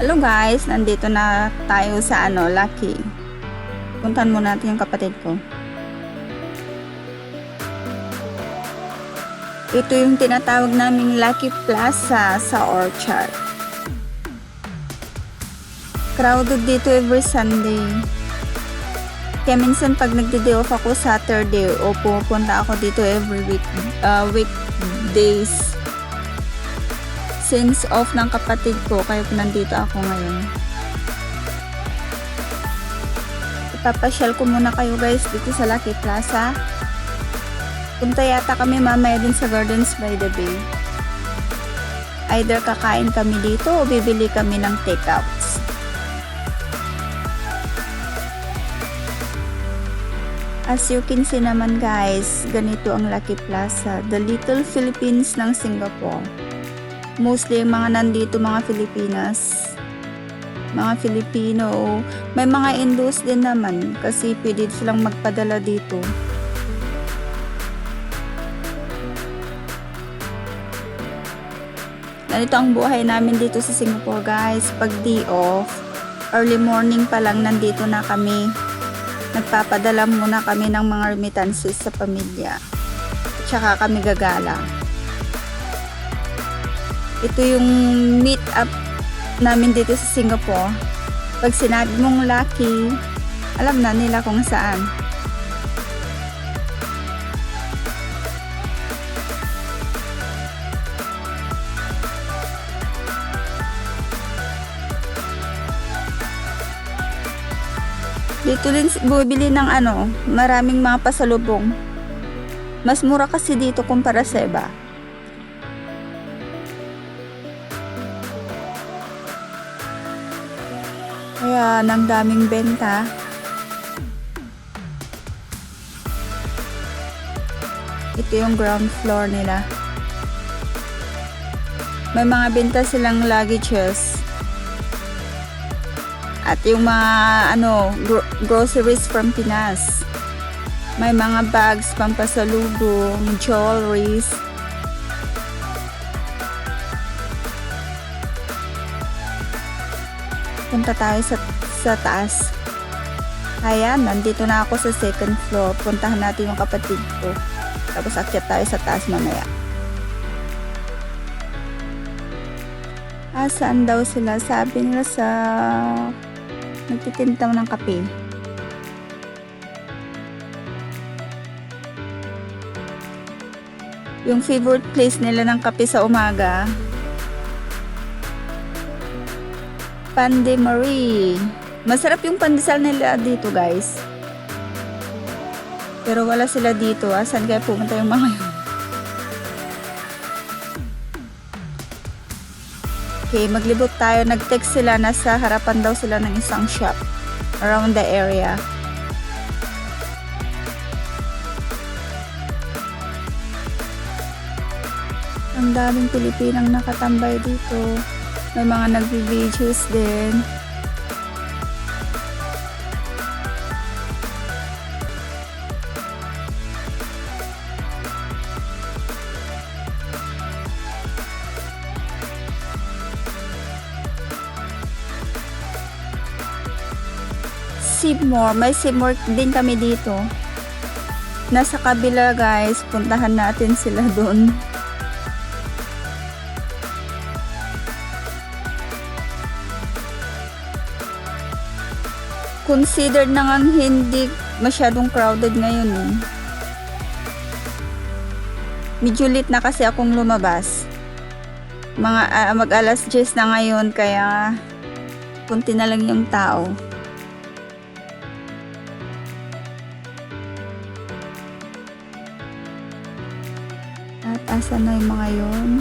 Hello guys, nandito na tayo sa Lucky. Puntahan muna natin yung kapatid ko. Ito yung tinatawag naming Lucky Plaza sa Orchard. Crowded dito every Sunday. Kaya minsan pag nagde-day off ako Saturday o pupunta ako dito every weekdays. Since off ng kapatid ko, kaya nandito ako ngayon. Ipapasyal ko muna kayo guys dito sa Lucky Plaza. Punta yata kami mamaya din sa Gardens by the Bay. Either kakain kami dito o bibili kami ng takeouts. As you can see naman guys, ganito ang Lucky Plaza, the Little Philippines ng Singapore. Mostly yung mga nandito mga Filipinas, mga Filipino, may mga Indus din naman kasi pwede silang magpadala dito. Ganito ang buhay namin dito sa Singapore guys. Pag day off, early morning pa lang nandito na kami. Nagpapadala muna kami ng mga remittances sa pamilya. Tsaka kami gagala. Ito yung meet up namin dito sa Singapore. Pag sinabi mong Lucky, alam na nila kung saan. Dito din bumibili ng maraming mga pasalubong. Mas mura kasi dito kumpara sa iba. Kaya nang daming benta. Ito yung ground floor nila. May mga benta silang luggages. At yung mga groceries from Pinas. May mga bags, pampasalubong, jewelries. Punta tayo sa taas. Ayan, nandito na ako sa second floor. Puntahan natin yung kapatid ko. Tapos akyat tayo sa taas mamaya. Saan daw sila? Sabi nila sa nagtitinda ng kape. Yung favorite place nila ng kape sa umaga, Pan de Marie. Masarap yung pandesal nila dito guys. Pero wala sila dito. Saan kaya pumunta yung mga yun? Okay, maglibot tayo. Nag-text sila. Nasa harapan daw sila ng isang shop around the area. Ang daming Pilipinang nakatambay dito. May mga nagvi-videos din. Seymour, may Seymour din kami dito. Nasa kabila guys, puntahan natin sila doon. Considered na nga hindi masyadong crowded ngayon eh. Medyo late na kasi akong lumabas. Mag alas 10 na ngayon kaya kunti na lang yung tao. At asan na yung mga yun?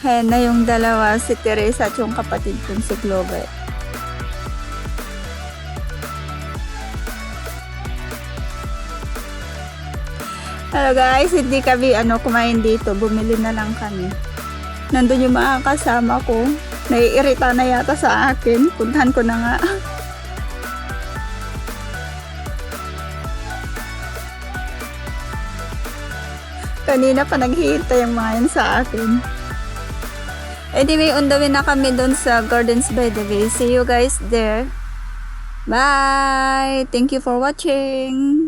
Ayan na yung dalawa, si Teresa at yung kapatid kong si Clover. Hello guys, hindi kami kumain dito. Bumili na lang kami. Nandun yung mga kasama ko. Naiirita na yata sa akin. Puntahan ko na nga. Kanina pa naghihintay yung mga yan sa akin. Anyway, on the way na kami doon sa Gardens by the Bay. See you guys there. Bye! Thank you for watching!